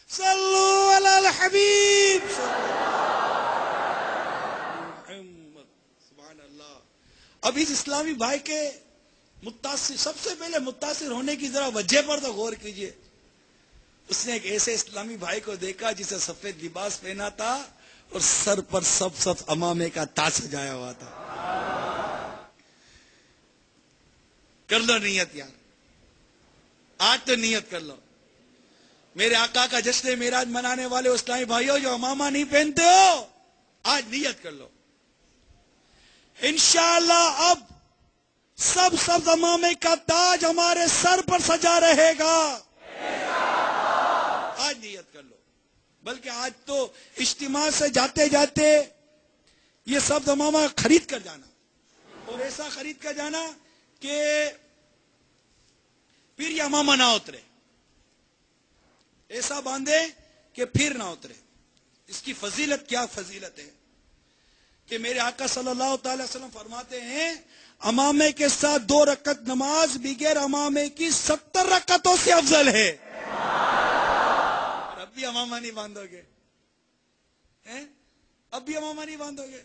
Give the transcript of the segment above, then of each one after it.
صلو علی الحبیب محمد. سبحان اللہ. اب اس اسلامی بھائی کے متاثر، سب سے پہلے متاثر ہونے کی ذرا وجہ پر تو غور کیجئے. اس نے ایک ایسے اسلامی بھائی کو دیکھا جسے سفید لباس پہنا تھا اور سر پر سب امامے کا تاج سجایا ہوا تھا. کر لو نیت یار، آج تو نیت کر لو. میرے آقا کا جشن معراج منانے والے اسلامی بھائیوں جو امامہ نہیں پہنتے ہو، آج نیت کر لو. انشاءاللہ اب سب امامے کا تاج ہمارے سر پر سجا رہے گا. آج نیت کر لو. بلکہ آج تو اجتماع سے جاتے جاتے یہ سب امامہ خرید کر جانا، اور ایسا خرید کر جانا کہ پھر یہ امامہ نہ اترے، ایسا باندھے کہ پھر نہ اترے. اس کی فضیلت کیا فضیلت ہے کہ میرے آقا صلی اللہ تعالی وسلم فرماتے ہیں امامے کے ساتھ 2 رکعت نماز بغیر امامے کی 70 رکعتوں سے افضل ہے. اب بھی امامہ نہیں باندھو گے؟ اب بھی امامہ نہیں باندھو گے؟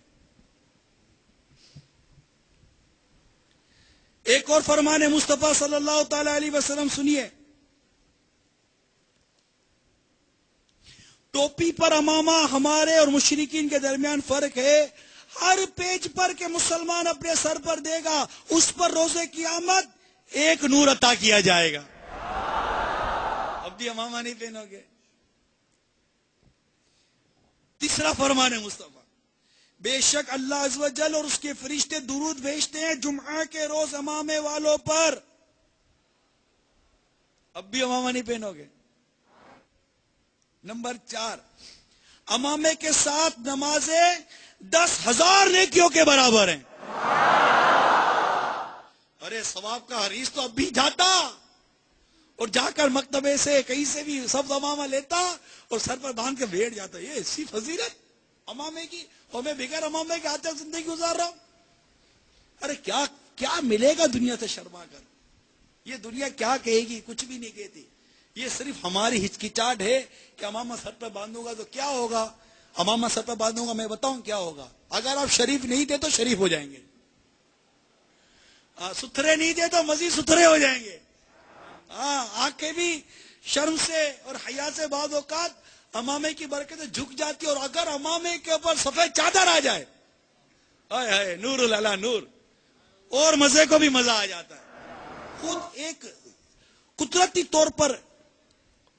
ایک اور فرمان مصطفیٰ صلی اللہ تعالی علیہ وسلم سنیے. ٹوپی پر امامہ ہمارے اور مشرکین کے درمیان فرق ہے. ہر پیج پر کہ مسلمان اپنے سر پر دے گا اس پر روز قیامت ایک نور عطا کیا جائے گا. اب بھی امامہ نہیں پہنو گے؟ تیسرا فرمان مصطفیٰ، بے شک اللہ عز و جل اور اس کے فرشتے درود بھیجتے ہیں جمعہ کے روز امامے والوں پر. اب بھی امامہ نہیں پہنو گے؟ نمبر 4، امامے کے ساتھ نمازیں 10,000 نیکیوں کے برابر ہیں. ارے ثواب کا حریص تو اب بھی جاتا اور جا کر مکتبے سے کہیں سے بھی سب امامہ لیتا اور سر پر باندھ کے بیٹھ جاتا. یہ ایسی فضیلت امامے کی، اور میں بغیر امامے کے آج تک زندگی گزار رہا ہوں. ارے کیا ملے گا دنیا سے شرما کر؟ یہ دنیا کیا کہے گی؟ کچھ بھی نہیں کہتی. یہ صرف ہماری ہچکچاہٹ ہے کہ امامہ سر پر باندھوں گا تو کیا ہوگا، امامہ سر پر باندھوں گا میں بتاؤں کیا ہوگا. اگر آپ شریف نہیں تھے تو شریف ہو جائیں گے، ستھرے نہیں تھے تو مزید ستھرے ہو جائیں گے. آنکھیں بھی شرم سے اور حیا سے بعض اوقات امامے کی برکت جھک جاتی، اور اگر امامے کے اوپر سفید چادر آ جائے، ہائے ہائے نور اللہ نور، اور مزے کو بھی مزہ آ جاتا ہے. خود ایک قدرتی طور پر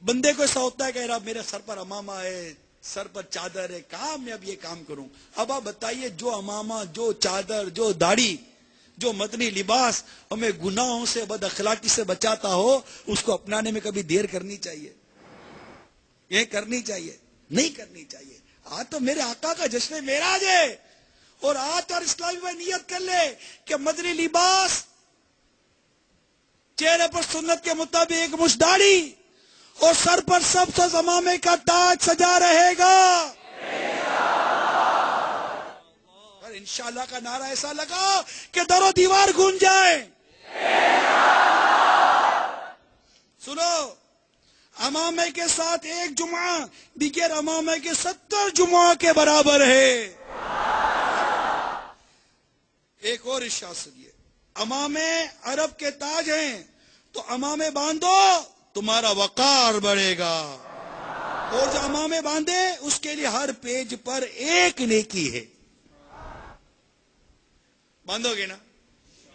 بندے کو ایسا ہوتا ہے کہ رب میرے سر پر امامہ ہے، سر پر چادر ہے، کہاں میں اب یہ کام کروں. اب آپ بتائیے، جو امامہ، جو چادر، جو داڑھی، جو مدنی لباس ہمیں گناہوں سے بد اخلاقی سے بچاتا ہو، اس کو اپنانے میں کبھی دیر کرنی چاہیے؟ یہ کرنی چاہیے؟ نہیں کرنی چاہیے. آج تو میرے آقا کا جشن معراج ہے، اور آج اور اسلامی میں نیت کر لے کہ مدنی لباس، چہرے پر سنت کے مطابق ایک مشت داڑھی اور سر پر سب امامے کا تاج سجا رہے گا. اور انشاءاللہ کا نعرہ ایسا لگا کہ در و دیوار گونج جائے. سنو، امامے کے ساتھ ایک جمعہ دیگر امامے کے 70 جمعہ کے برابر ہے. ایک اور ارشاد سنیے، امامے عرب کے تاج ہیں، تو امامے باندھو تمہارا وقار بڑھے گا، اور جو امامے باندھے اس کے لیے ہر پیج پر ایک نیکی ہے. باندھو گے نا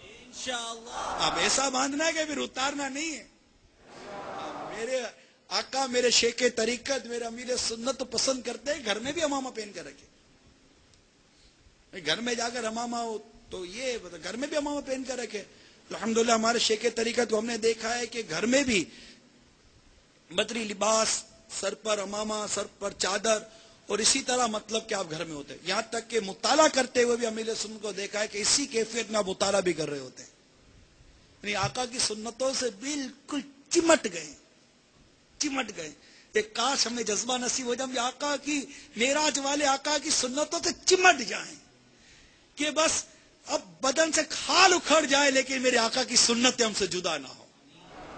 انشاءاللہ؟ اب ایسا باندھنا ہے کہ پھر اتارنا نہیں ہے. میرے آقا، میرے شیخ طریقت، میرے امیر سنت پسند کرتے ہیں گھر میں بھی امامہ پہن کر رکھے. گھر میں جا کر امامہ ہو تو یہ گھر میں بھی امامہ پہن کر رکھے. الحمدللہ ہمارے شیخ طریقت کو ہم نے دیکھا ہے کہ گھر میں بھی مدنی لباس، سر پر امامہ، سر پر چادر، اور اسی طرح مطلب کہ آپ گھر میں ہوتے ہیں. یہاں تک کہ مطالعہ کرتے ہوئے بھی امیر سنت کو دیکھا ہے کہ اسی کیفیت میں آپ مطالعہ بھی کر رہے ہوتے ہیں. یعنی آقا کی سنتوں سے بالکل چمٹ گئے. ایک کاش ہمیں جذبہ نصیب ہو جائے ہم آقا کی معراج والے آقا کی سنتوں سے چمٹ جائیں کہ بس اب بدن سے کھال اکھڑ جائے لیکن میرے آقا کی سنتیں ہم سے جدا نہ ہو.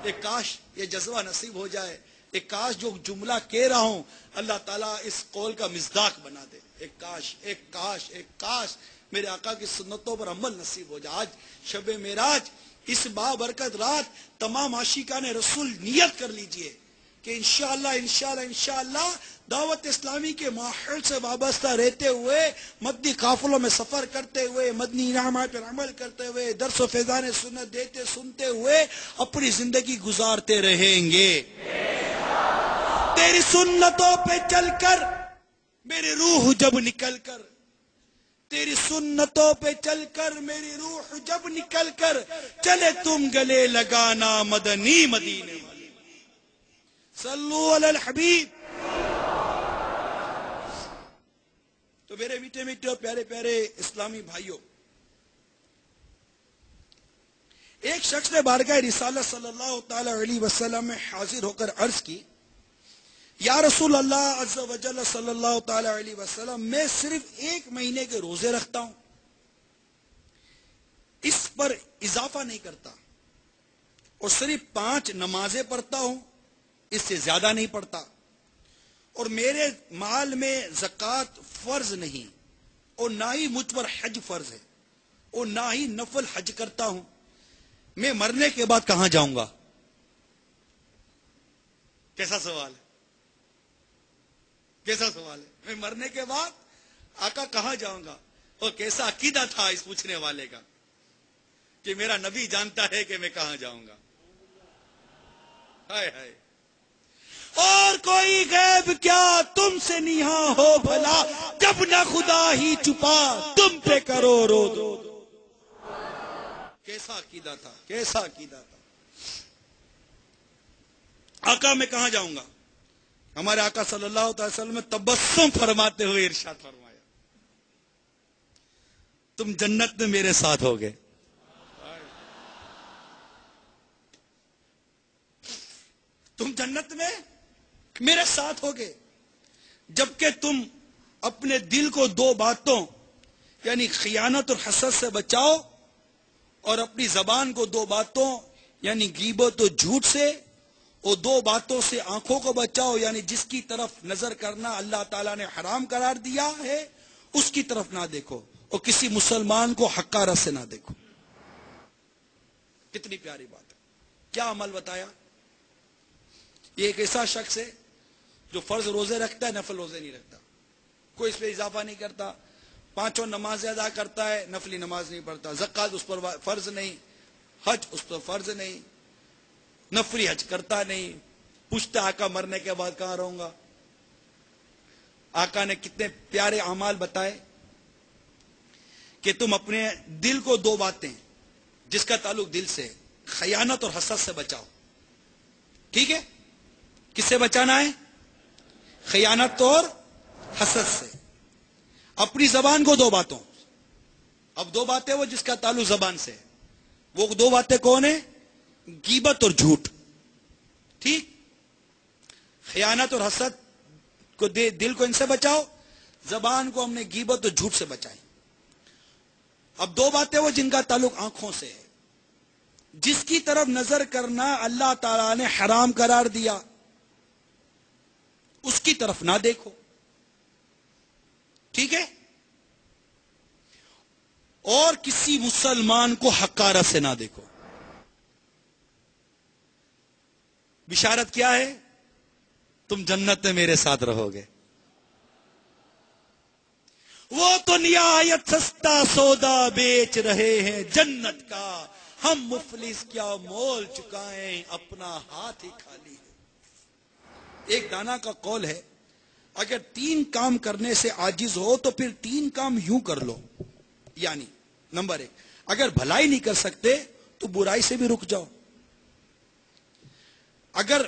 ایک کاش یہ جذبہ نصیب ہو جائے. ایک کاش جو جملہ کہہ رہا ہوں اللہ تعالیٰ اس قول کا مصداق بنا دے. ایک کاش ایک کاش ایک کاش میرے آقا کی سنتوں پر عمل نصیب ہو جائے. آج شب معراج، اس بابرکت رات تمام عاشقان رسول نیت کر لیجئے کہ انشاءاللہ دعوت اسلامی کے ماحول سے وابستہ رہتے ہوئے، مدنی قافلوں میں سفر کرتے ہوئے، مدنی انعامات پر عمل کرتے ہوئے، درس و فیضان سنت دیتے سنتے ہوئے اپنی زندگی گزارتے رہیں گے. تیری سنتوں پہ چل کر میری روح جب نکل کر، تیری سنتوں پہ چل کر میری روح جب نکل کر چلے تم گلے لگانا مدنی مدینے والے. صلو علی الحبیب. تو میرے میٹھے میٹھے اور پیارے پیارے اسلامی بھائیوں، ایک شخص نے بارگاہ رسالت صلی اللہ تعالی علیہ وسلم میں حاضر ہو کر عرض کی، یا رسول اللہ عز و جل صلی اللہ تعالی علیہ وسلم، میں صرف 1 مہینے کے روزے رکھتا ہوں، اس پر اضافہ نہیں کرتا، اور صرف 5 نمازیں پڑھتا ہوں، اس سے زیادہ نہیں پڑھتا، اور میرے مال میں زکوٰۃ فرض نہیں، اور نہ ہی مجھ پر حج فرض ہے، اور نہ ہی نفل حج کرتا ہوں. میں مرنے کے بعد کہاں جاؤں گا؟ کیسا سوال ہے، کیسا سوال ہے. میں مرنے کے بعد آقا کہاں جاؤں گا؟ اور کیسا عقیدہ تھا اس پوچھنے والے کا کہ میرا نبی جانتا ہے کہ میں کہاں جاؤں گا. ہائے ہائے. اور کوئی غیب کیا تم سے نیہا ہو بھلا، جب نہ خدا ہی چھپا تم پہ کرو رو دو. کیسا عقیدہ تھا، کیسا عقیدہ تھا. آقا میں کہاں جاؤں گا؟ ہمارے آقا صلی اللہ علیہ وسلم نے تبسم فرماتے ہوئے ارشاد فرمایا، تم جنت میں میرے ساتھ ہوگے. تم جنت میں میرے ساتھ ہوگے جبکہ تم اپنے دل کو 2 باتوں یعنی خیانت اور حسد سے بچاؤ، اور اپنی زبان کو 2 باتوں یعنی غیبت اور جھوٹ سے، اور 2 باتوں سے آنکھوں کو بچاؤ یعنی جس کی طرف نظر کرنا اللہ تعالیٰ نے حرام قرار دیا ہے اس کی طرف نہ دیکھو، اور کسی مسلمان کو حقارت سے نہ دیکھو. کتنی پیاری بات ہے. کیا عمل بتایا. یہ ایک ایسا شخص ہے جو فرض روزے رکھتا ہے، نفل روزے نہیں رکھتا، کوئی اس پہ اضافہ نہیں کرتا، 5 نمازیں ادا کرتا ہے، نفلی نماز نہیں پڑھتا، زکوٰۃ اس پر فرض نہیں، حج اس پر فرض نہیں، نفلی حج کرتا نہیں. پوچھتا آقا مرنے کے بعد کہاں رہوں گا؟ آقا نے کتنے پیارے اعمال بتائے کہ تم اپنے دل کو 2 باتیں جس کا تعلق دل سے، خیانت اور حسد سے بچاؤ. ٹھیک ہے، کس سے بچانا ہے؟ خیانت اور حسد سے. اپنی زبان کو 2 باتوں، اب 2 باتیں وہ جس کا تعلق زبان سے، وہ 2 باتیں کون ہیں؟ غیبت اور جھوٹ. ٹھیک، خیانت اور حسد کو دل کو ان سے بچاؤ، زبان کو ہم نے غیبت اور جھوٹ سے بچائی. اب 2 باتیں وہ جن کا تعلق آنکھوں سے ہے، جس کی طرف نظر کرنا اللہ تعالیٰ نے حرام قرار دیا اس کی طرف نہ دیکھو. ٹھیک ہے، اور کسی مسلمان کو حقارت سے نہ دیکھو. بشارت کیا ہے؟ تم جنت میں میرے ساتھ رہو گے. وہ تو نہایت سستا سودا بیچ رہے ہیں جنت کا، ہم مفلس کیا مول چکائیں اپنا ہاتھ ہی خالی ہے. ایک دانا کا قول ہے، اگر 3 کام کرنے سے عاجز ہو تو پھر 3 کام یوں کر لو. یعنی نمبر 1، اگر بھلائی نہیں کر سکتے تو برائی سے بھی رک جاؤ. اگر